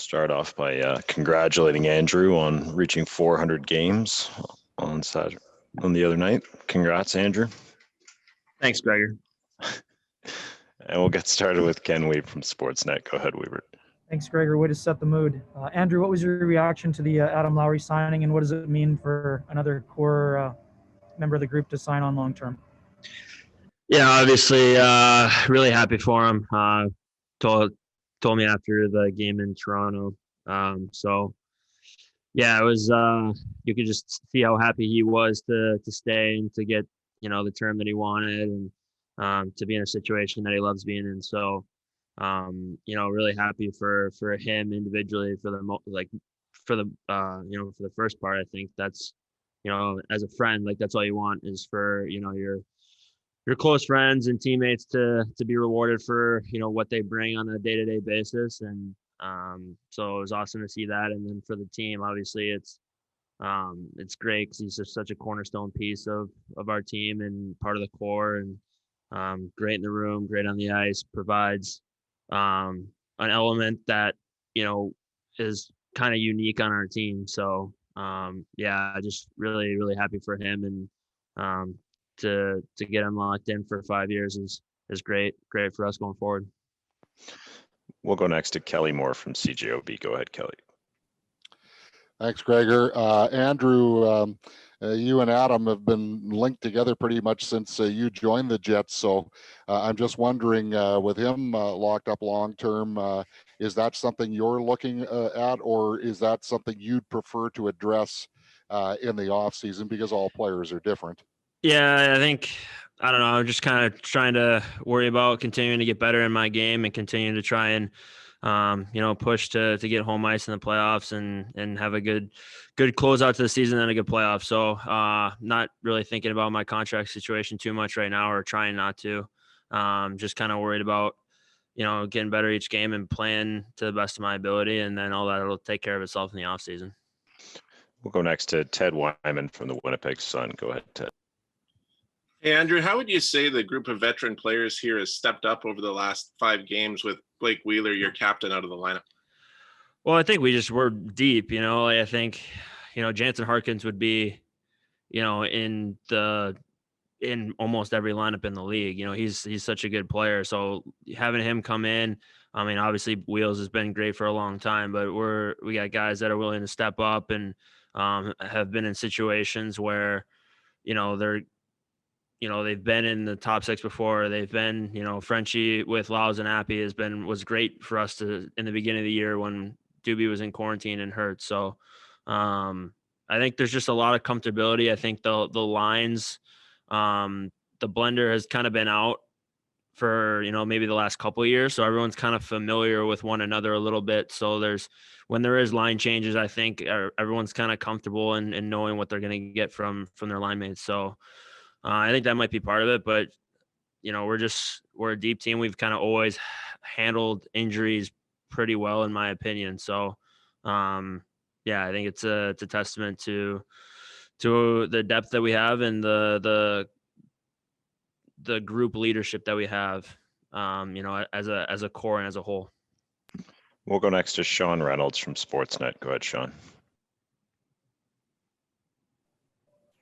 Start off by congratulating Andrew on reaching 400 games on Saturday, on the other night. Congrats, Andrew. Thanks, Gregor. And we'll get started with Ken Weaver from Sportsnet. Go ahead, Weaver. Thanks, Gregor. Way to set the mood. Andrew, what was your reaction to the Adam Lowry signing, and what does it mean for another core member of the group to sign on long term? Yeah, obviously, really happy for him. Told me after the game in Toronto. So yeah, it was. You could just see how happy he was to stay and to get the term that he wanted, and to be in a situation that he loves being in. So really happy for him individually for the for the first part. I think that's as a friend, like that's all you want is for your close friends and teammates to be rewarded for what they bring on a day-to-day basis. And so it was awesome to see that. And then for the team, obviously it's great because he's just such a cornerstone piece of our team and part of the core, and great in the room, great on the ice, provides an element that is kind of unique on our team. So just really, really happy for him, and to get him locked in for 5 years is great for us going forward. We'll go next to Kelly Moore from CJOB. Go ahead, Kelly. Thanks, Gregor. Andrew, you and Adam have been linked together pretty much since you joined the Jets. So I'm just wondering, with him locked up long term, is that something you're looking at, or is that something you'd prefer to address in the off season, because all players are different? Yeah, I don't know. I'm just kind of trying to worry about continuing to get better in my game and continuing to try and, push to get home ice in the playoffs and have a good closeout to the season and a good playoff. So not really thinking about my contract situation too much right now, or trying not to. Just kind of worried about, getting better each game and playing to the best of my ability. And then all that will take care of itself in the off season. We'll go next to Ted Wyman from the Winnipeg Sun. Go ahead, Ted. Hey, Andrew, how would you say the group of veteran players here has stepped up over the last 5 games with Blake Wheeler, your captain, out of the lineup? Well, I think we're deep, I think, Jansen Harkins would be, in almost every lineup in the league. He's such a good player. So having him come in, I mean, obviously Wheels has been great for a long time, but we got guys that are willing to step up and have been in situations where, they've been in the top 6 before. They've been, Frenchie with Laus and Appy was great for us in the beginning of the year when Doobie was in quarantine and hurt. So I think there's just a lot of comfortability. I think the lines, the blender has kind of been out for, maybe the last couple of years. So everyone's kind of familiar with one another a little bit. So when there is line changes, I think everyone's kind of comfortable in knowing what they're going to get from their line mates. So I think that might be part of it, but we're a deep team. We've kind of always handled injuries pretty well, in my opinion. So, I think it's a testament to the depth that we have and the group leadership that we have, as a core and as a whole. We'll go next to Sean Reynolds from Sportsnet. Go ahead, Sean.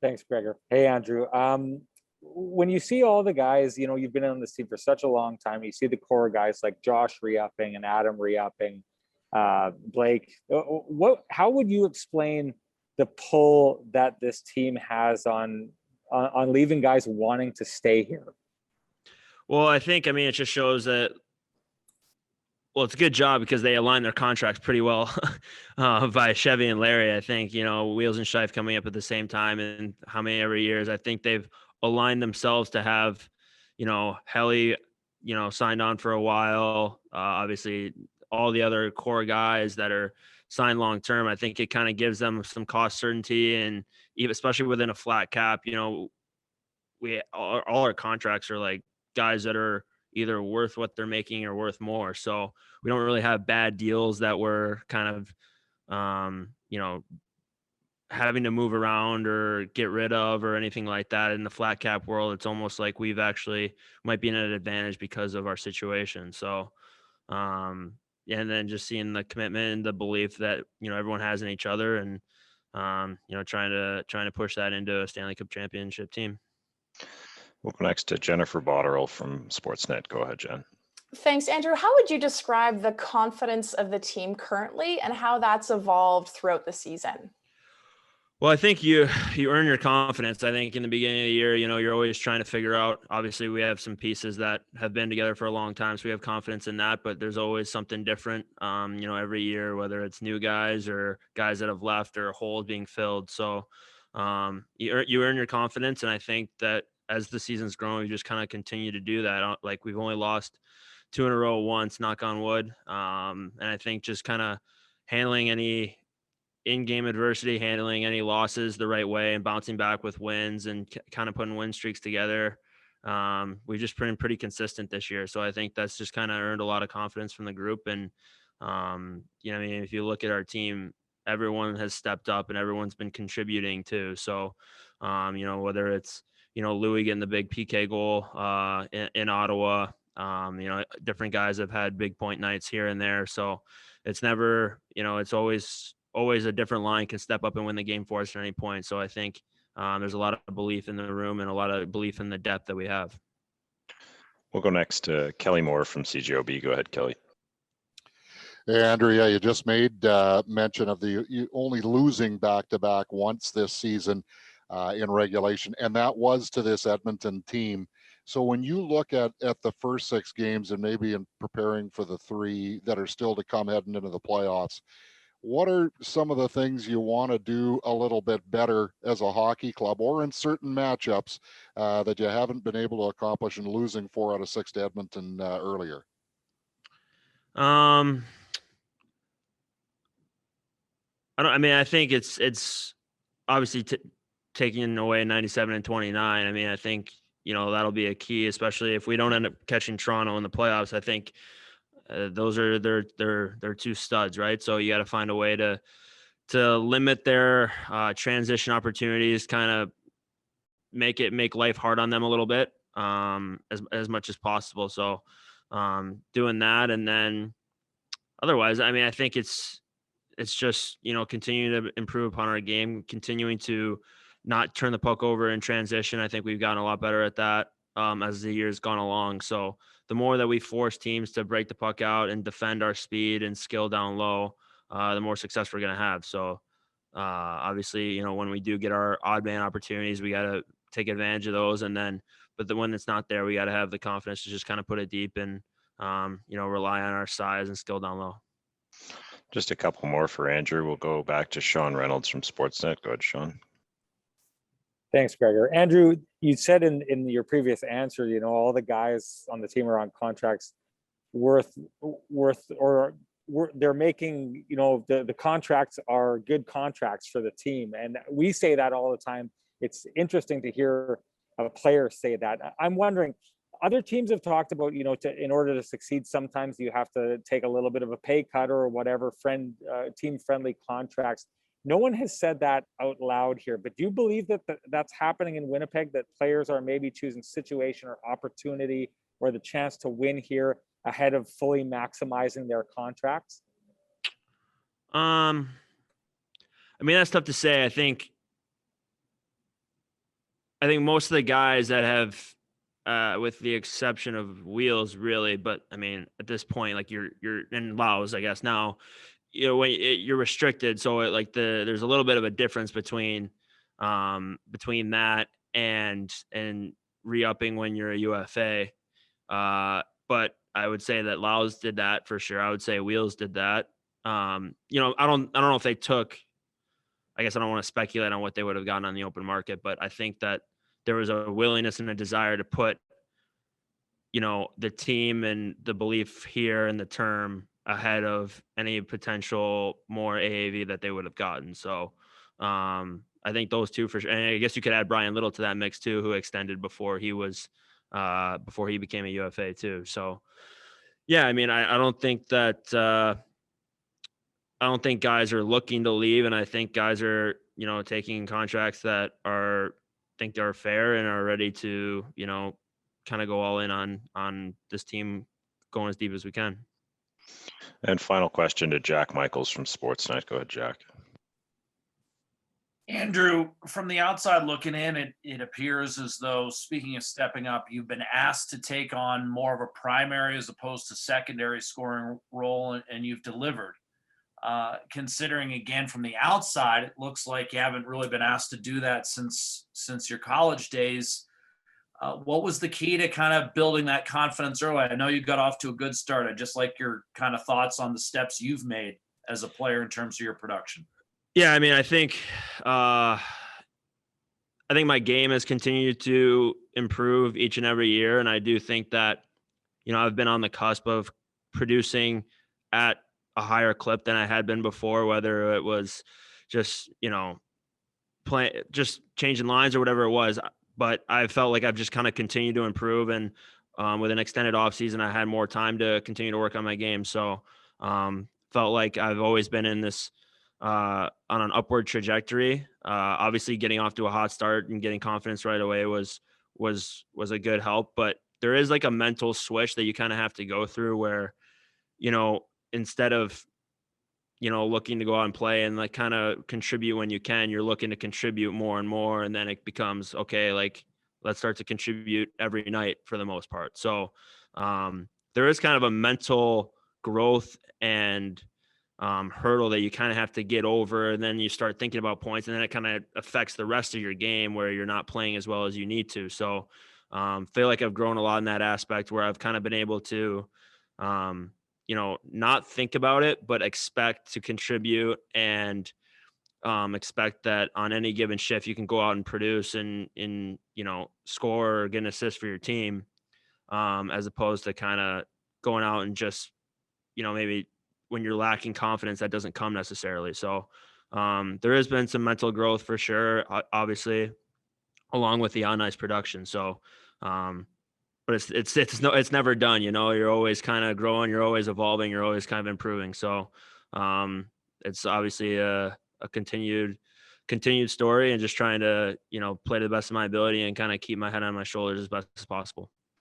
Thanks, Gregor. Hey, Andrew. When you see all the guys, you've been on this team for such a long time. You see the core guys like Josh re-upping and Adam re-upping, Blake. How would you explain the pull that this team has on leaving guys wanting to stay here? Well, I think, it just shows that. Well, it's a good job because they align their contracts pretty well by Chevy and Larry. I think, Wheels and Scheif coming up at the same time, and how many every years. I think they've aligned themselves to have, Helly, signed on for a while. Obviously, all the other core guys that are signed long term. I think it kind of gives them some cost certainty, and even especially within a flat cap, all our contracts are like guys that are either worth what they're making or worth more. So we don't really have bad deals that we're kind of, having to move around or get rid of or anything like that. In the flat cap world, it's almost like we've actually might be in an advantage because of our situation. So, and then just seeing the commitment and the belief that, everyone has in each other, and, trying to push that into a Stanley Cup championship team. We'll go next to Jennifer Botterill from Sportsnet. Go ahead, Jen. Thanks, Andrew. How would you describe the confidence of the team currently and how that's evolved throughout the season? Well, I think you earn your confidence. I think in the beginning of the year, you're always trying to figure out, obviously we have some pieces that have been together for a long time, so we have confidence in that, but there's always something different, every year, whether it's new guys or guys that have left or holes being filled. So you earn your confidence. And I think that as the season's grown, we just kind of continue to do that. Like, we've only lost 2 in a row once, knock on wood. And I think just kind of handling any in-game adversity, handling any losses the right way, and bouncing back with wins, and kind of putting win streaks together. We've just been pretty consistent this year. So I think that's just kind of earned a lot of confidence from the group. And, if you look at our team, everyone has stepped up and everyone's been contributing too. So, whether it's, Louis getting the big PK goal in Ottawa, different guys have had big point nights here and there. So it's never, it's always a different line can step up and win the game for us at any point. So I think there's a lot of belief in the room and a lot of belief in the depth that we have. We'll go next to Kelly Moore from CJOB. Go ahead, Kelly. Hey, Andrew, yeah, you just made mention of you only losing back-to-back once this season in regulation, and that was to this Edmonton team. So when you look at the first 6 games, and maybe in preparing for the 3 that are still to come heading into the playoffs, what are some of the things you want to do a little bit better as a hockey club, or in certain matchups that you haven't been able to accomplish in losing 4 out of 6 to Edmonton earlier? I think it's obviously taking away 97 and 29. I think, that'll be a key, especially if we don't end up catching Toronto in the playoffs. I think those are they're 2 studs, right? So you got to find a way to limit their transition opportunities, kind of make life hard on them a little bit, as much as possible. So doing that, and then otherwise, I think it's just, continuing to improve upon our game, continuing to not turn the puck over in transition. I think we've gotten a lot better at that as the year's gone along. So the more that we force teams to break the puck out and defend our speed and skill down low, the more success we're going to have. So obviously, when we do get our odd man opportunities, we got to take advantage of those. But when it's not there, we got to have the confidence to just kind of put it deep and, rely on our size and skill down low. Just a couple more for Andrew. We'll go back to Sean Reynolds from Sportsnet. Go ahead, Sean. Thanks, Gregor. Andrew, you said in your previous answer, all the guys on the team are on contracts they're making, the contracts are good contracts for the team. And we say that all the time. It's interesting to hear a player say that. I'm wondering, other teams have talked about, in order to succeed, sometimes you have to take a little bit of a pay cut or whatever, team-friendly contracts. No one has said that out loud here, but do you believe that that's happening in Winnipeg, that players are maybe choosing situation or opportunity or the chance to win here ahead of fully maximizing their contracts? That's tough to say. I think most of the guys that have, with the exception of Wheels, really, but at this point, like you're in Laos, I guess now, when you're restricted. So there's a little bit of a difference between that and re-upping when you're a UFA. But I would say that Laos did that for sure. I would say Wheels did that. I don't know if they took, I guess I don't want to speculate on what they would have gotten on the open market, but I think that there was a willingness and a desire to put, the team and the belief here and the term ahead of any potential more AAV that they would have gotten. So I think those 2 for sure. And I guess you could add Brian Little to that mix too, who extended before he became a UFA too. So yeah, I don't think that I don't think guys are looking to leave, and I think guys are, taking contracts that think they're fair and are ready to, kind of go all in on this team going as deep as we can. And final question to Jack Michaels from Sportsnet. Go ahead, Jack. Andrew, from the outside looking in, it appears as though, speaking of stepping up, you've been asked to take on more of a primary as opposed to secondary scoring role, and you've delivered. Considering, again, from the outside, it looks like you haven't really been asked to do that since your college days. What was the key to kind of building that confidence early? I know you got off to a good start. I'd just like your kind of thoughts on the steps you've made as a player in terms of your production. Yeah, I mean, I think my game has continued to improve each and every year, and I do think that, I've been on the cusp of producing at a higher clip than I had been before, whether it was just, just changing lines or whatever it was. But I felt like I've just kind of continued to improve, and with an extended offseason, I had more time to continue to work on my game. So felt like I've always been in this on an upward trajectory. Obviously getting off to a hot start and getting confidence right away was a good help, but there is like a mental switch that you kind of have to go through where, instead of, looking to go out and play and like kind of contribute when you can, you're looking to contribute more and more. And then it becomes, okay, like let's start to contribute every night for the most part. So there is kind of a mental growth and hurdle that you kind of have to get over, and then you start thinking about points, and then it kind of affects the rest of your game where you're not playing as well as you need to. So feel like I've grown a lot in that aspect where I've kind of been able to not think about it, but expect to contribute and expect that on any given shift you can go out and produce and score or get an assist for your team, as opposed to kind of going out and just maybe when you're lacking confidence, that doesn't come necessarily. So there has been some mental growth for sure, obviously, along with the on ice production. So, but it's never done. You're always kind of growing, you're always evolving, you're always kind of improving. So it's obviously a continued story, and just trying to play to the best of my ability and kind of keep my head on my shoulders as best as possible.